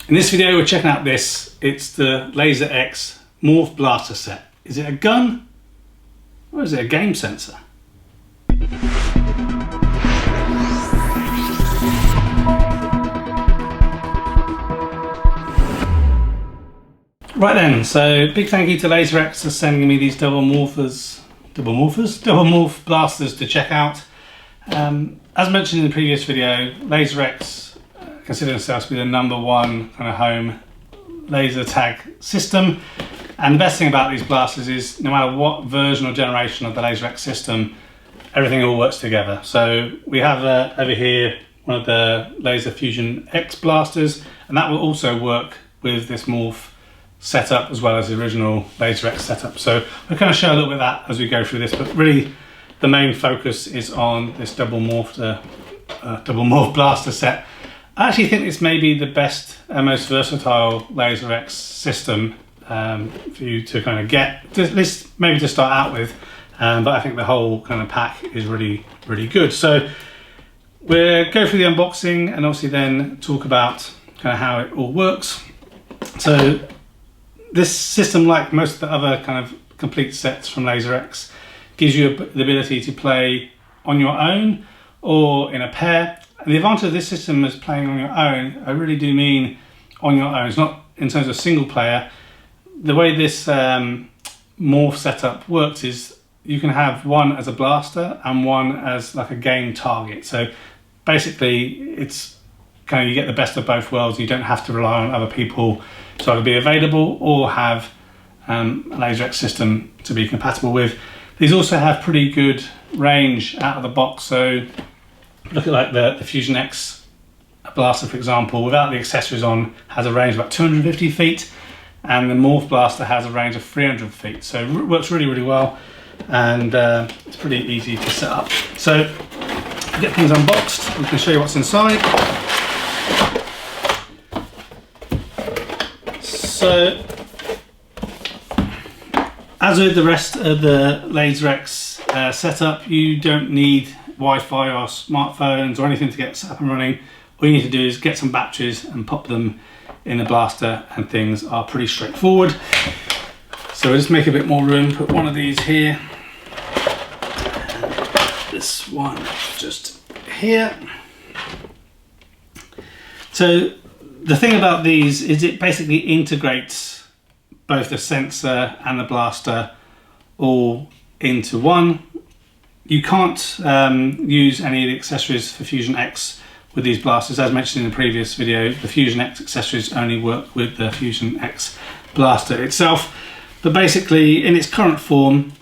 In this video we're checking out this. It's the Laser X Morph Blaster set. Is it a gun or is it a game sensor? Right then, so big thank you to Laser X for sending me these double morph blasters to check out. As mentioned in the previous video, Laser X consider themselves to be the #1 kind of home laser tag system. And the best thing about these blasters is no matter what version or generation of the Laser X system, everything all works together. So we have over here one of the Laser Fusion X blasters, and that will also work with this Morph setup as well as the original Laser X setup. So we'll kind of show a little bit of that as we go through this, but really the main focus is on this double morph blaster set. I actually think this may be the best and most versatile Laser X system for you to kind of get, maybe to start out with, but I think the whole kind of pack is really good. So we'll go through the unboxing and obviously then talk about kind of how it all works. So this system, like most of the other kind of complete sets from Laser X, gives you the ability to play on your own or in a pair. And the advantage of this system is playing on your own. I really do mean on your own. It's not in terms of single player. The way this morph setup works is you can have one as a blaster and one as like a game target. So basically it's kind of, you get the best of both worlds. You don't have to rely on other people to either be available or have a Laser X system to be compatible with. These also have pretty good range out of the box. So look at like the Fusion X blaster, for example, without the accessories on, has a range of about 250 feet, and the Morph Blaster has a range of 300 feet. So it works really well, and it's pretty easy to set up. So to get things unboxed, we can show you what's inside. So as with the rest of the Laser X setup, you don't need Wi-Fi or smartphones or anything to get set up and running. All you need to do is get some batteries and pop them in the blaster, and things are pretty straightforward. So we'll just make a bit more room, put one of these here, and this one just here. So the thing about these is it basically integrates both the sensor and the blaster all into one. You can't use any of the accessories for Fusion X with these blasters. As mentioned in the previous video, the Fusion X accessories only work with the Fusion X blaster itself. But basically, in its current form,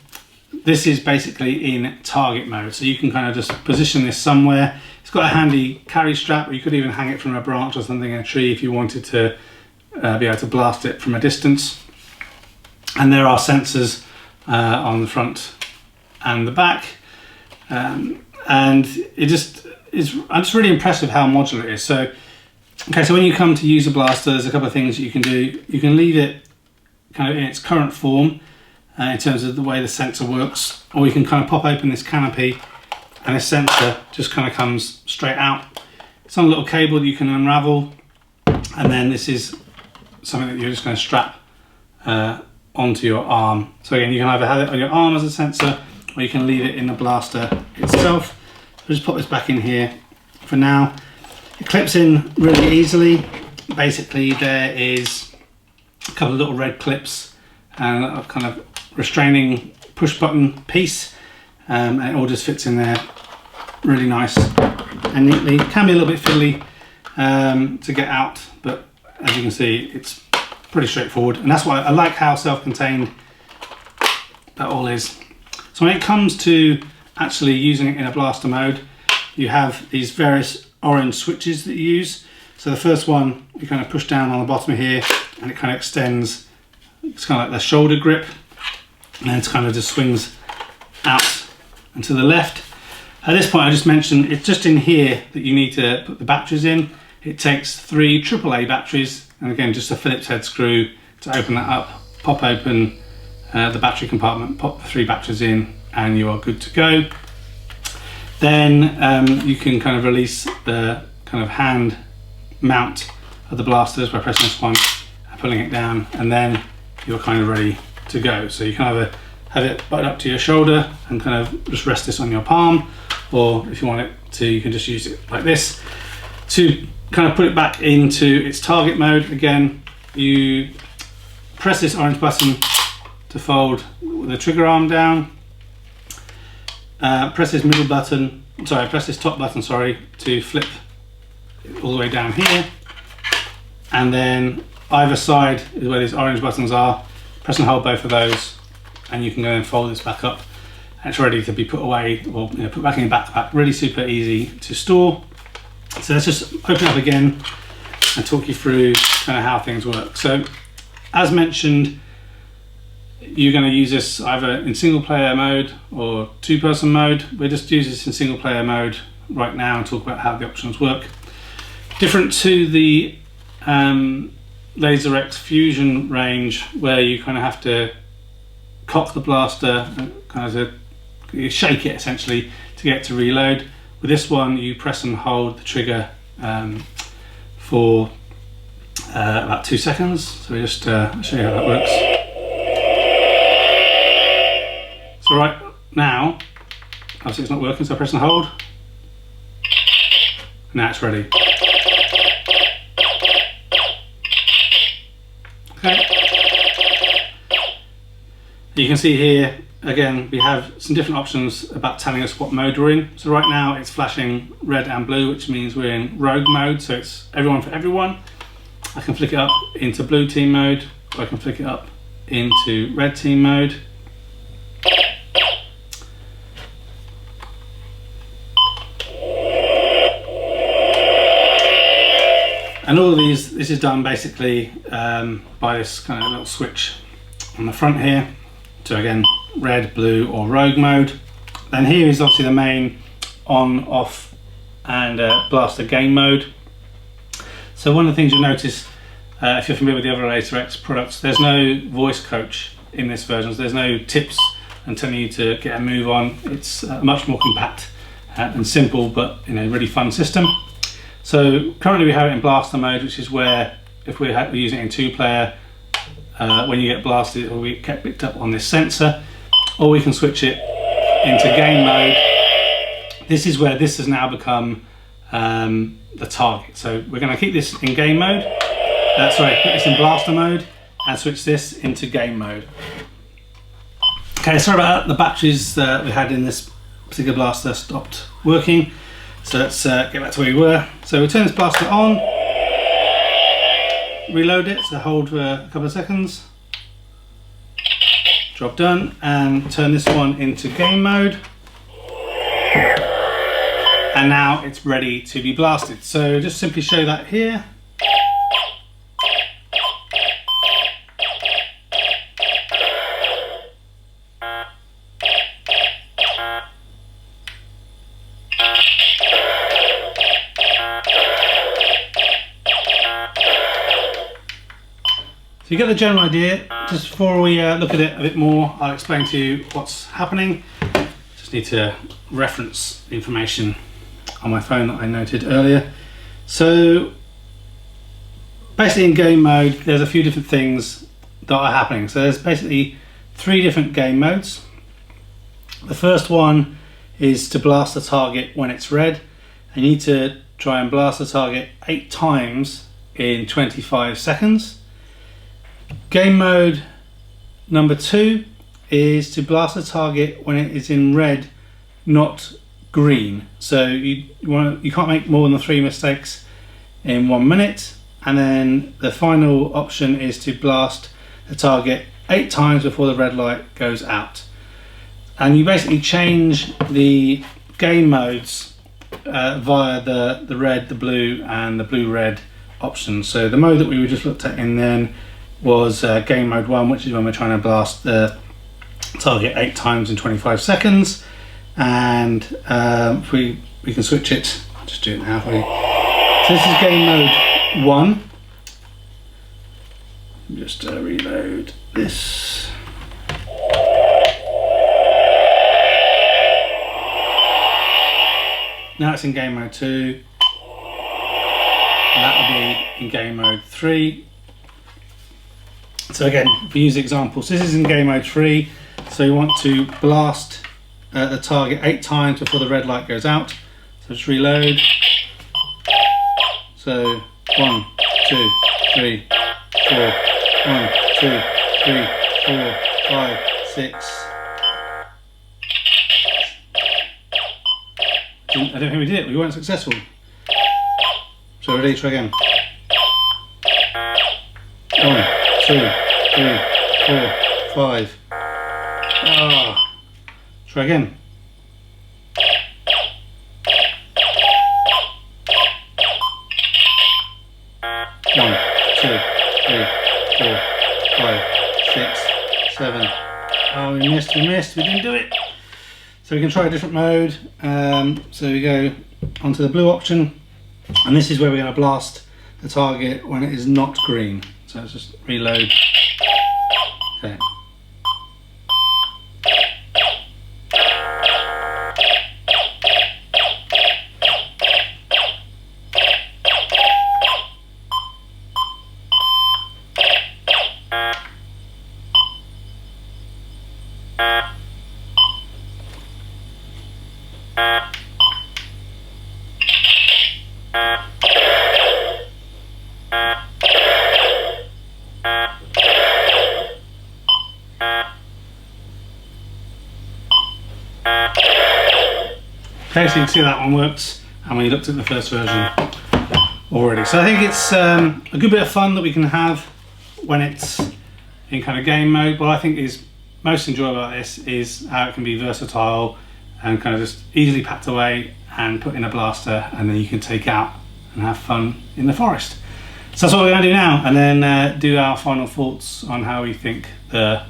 this is basically in target mode. So you can kind of just position this somewhere. It's got a handy carry strap, or you could even hang it from a branch or something in a tree if you wanted to be able to blast it from a distance. And there are sensors on the front and the back. And it just is, I'm just really impressed with how modular it is. So, okay, so when you come to use a blaster, there's a couple of things that you can do. You can leave it kind of in its current form in terms of the way the sensor works, or you can kind of pop open this canopy and this sensor just kind of comes straight out. It's on a little cable that you can unravel, and then this is something that you're just going to strap onto your arm. So again, you can either have it on your arm as a sensor, or you can leave it in the blaster itself. So just pop this back in here for now. It clips in really easily. Basically there is a couple of little red clips and a kind of restraining push button piece, and it all just fits in there really nice and neatly. It can be a little bit fiddly to get out, but as you can see, it's pretty straightforward, and that's why I like how self-contained that all is. So when it comes to actually using it in a blaster mode, you have these various orange switches that you use. So the first one, you kind of push down on the bottom here, and it kind of extends. It's kind of like the shoulder grip, and then it kind of just swings out and to the left. At this point, I just mentioned it's just in here that you need to put the batteries in. It takes 3 AAA batteries, and again, just a Phillips head screw to open that up. Pop open the battery compartment, pop the 3 batteries in, and you are good to go. Then you can kind of release the kind of hand mount of the blasters by pressing this one and pulling it down, and then you're kind of ready to go. So you can either have it butted up to your shoulder and kind of just rest this on your palm, or if you want it to, you can just use it like this. To kind of put it back into its target mode, again, you press this orange button to fold the trigger arm down, press this press this top button, to flip it all the way down here, and then either side is where these orange buttons are. Press and hold both of those, and you can go and fold this back up, and it's ready to be put away, or put back in your backpack. Really super easy to store. So let's just open up again and talk you through kind of how things work. So as mentioned, you're going to use this either in single player mode or two-person mode. We'll just use this in single player mode right now and talk about how the options work. Different to the Laser X Fusion range, where you kind of have to cock the blaster, kind of you shake it essentially to get it to reload. With this one, you press and hold the trigger for about 2 seconds. So we'll just show you how that works. So right now, obviously it's not working, so I press and hold. Now it's ready. Okay. You can see here, again, we have some different options about telling us what mode we're in. So right now it's flashing red and blue, which means we're in rogue mode, so it's everyone for everyone. I can flick it up into blue team mode, or I can flick it up into red team mode. And all of these, this is done basically by this kind of little switch on the front here. So again, red, blue or rogue mode. Then here is obviously the main on, off and blaster game mode. So one of the things you'll notice if you're familiar with the other Laser X products, there's no voice coach in this version. So there's no tips and telling you to get a move on. It's much more compact and simple, but really fun system. So currently we have it in blaster mode, which is where if we're using it in two-player, when you get blasted, it will be picked up on this sensor, or we can switch it into game mode. This is where this has now become the target. So we're going to keep this in game mode. Put this in blaster mode and switch this into game mode. Okay, sorry about that. The batteries that we had in this particular blaster stopped working. So let's get back to where we were. So we turn this blaster on, reload it, so hold for a couple of seconds, job done, and turn this one into game mode. And now it's ready to be blasted. So just simply show that here. So you get the general idea. Just before we look at it a bit more, I'll explain to you what's happening. Just need to reference the information on my phone that I noted earlier. So basically in game mode, there's a few different things that are happening. So there's basically 3 different game modes. The first one is to blast the target when it's red. And you need to try and blast the target 8 times in 25 seconds. Game mode number 2 is to blast the target when it is in red, not green. So you can't make more than 3 mistakes in 1 minute. And then the final option is to blast the target 8 times before the red light goes out. And you basically change the game modes via the red, the blue and the blue-red options. So the mode that we just looked at in then was game mode 1, which is when we're trying to blast the target 8 times in 25 seconds. And if we can switch it, I'll just do it now for you. So this is game mode 1. Just reload this. Now it's in game mode 2. and that will be in game mode 3. So again, if we use examples, this is in game mode 3, so you want to blast the target 8 times before the red light goes out. So just reload. So 1, 2, 3, 4, 1, 2, 3, 4, 5, 6. I don't think we did it, we weren't successful. So ready, try again. 1, 2, 3, 4, 5. Try again. 1, 2, 3, 4, 5, 6, 7. Oh, we missed, we didn't do it. So we can try a different mode. So we go onto the blue option, and this is where we're going to blast the target when it is not green. So let's just reload. Okay. Okay, so you can see that one works, and we looked at the first version already. So I think it's a good bit of fun that we can have when it's in kind of game mode. What I think is most enjoyable about this is how it can be versatile and kind of just easily packed away and put in a blaster, and then you can take out and have fun in the forest. So that's what we're going to do now, and then do our final thoughts on how we think the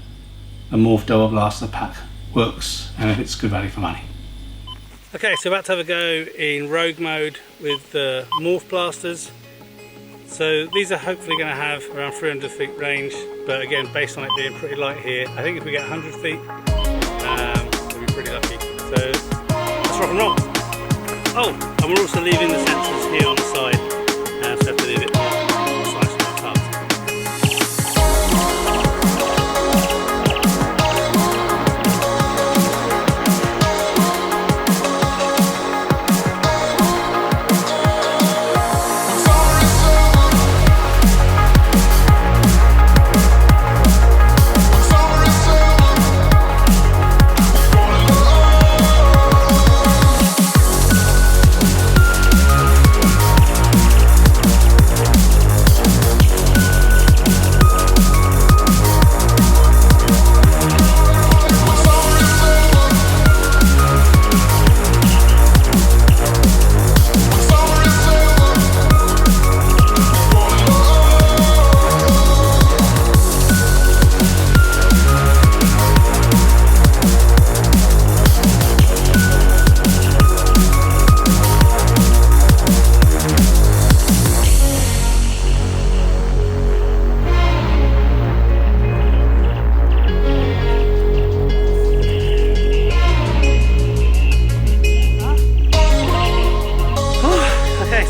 Morph Double Blaster pack works and if it's good value for money. Okay, so about to have a go in rogue mode with the Morph Blasters. So these are hopefully going to have around 300 feet range, but again, based on it being pretty light here, I think if we get 100 feet, we'll be pretty lucky. So let's rock and roll. Oh, and we're also leaving the sensors here on the side, so I have to leave it precise on our target.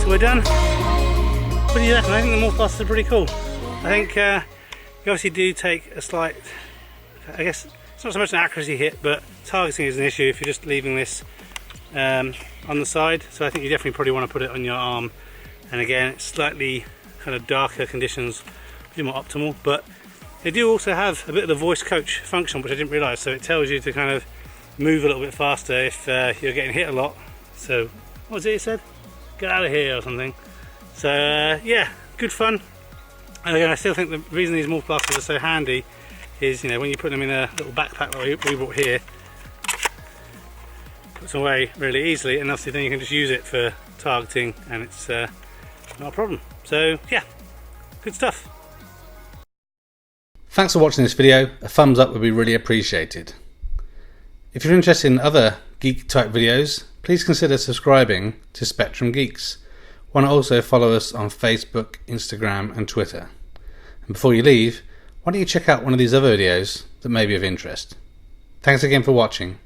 We're done. What do you reckon? I think the Morph Blasters are pretty cool. I think you obviously do take a slight, I guess it's not so much an accuracy hit, but targeting is an issue if you're just leaving this on the side. So I think you definitely probably want to put it on your arm. And again, it's slightly kind of darker conditions, a bit more optimal. But they do also have a bit of the voice coach function, which I didn't realise. So it tells you to kind of move a little bit faster if you're getting hit a lot. So what was it said? Get out of here or something. So yeah, good fun. And again, I still think the reason these Morph Blasters are so handy is, you know, when you put them in a little backpack like we brought here, puts them away really easily, and obviously then you can just use it for targeting, and it's not a problem. So yeah, good stuff. Thanks for watching this video. A thumbs up would be really appreciated. If you're interested in other geek type videos, please consider subscribing to Spectrum Geeks. Why not also follow us on Facebook, Instagram and Twitter. And before you leave, why don't you check out one of these other videos that may be of interest. Thanks again for watching.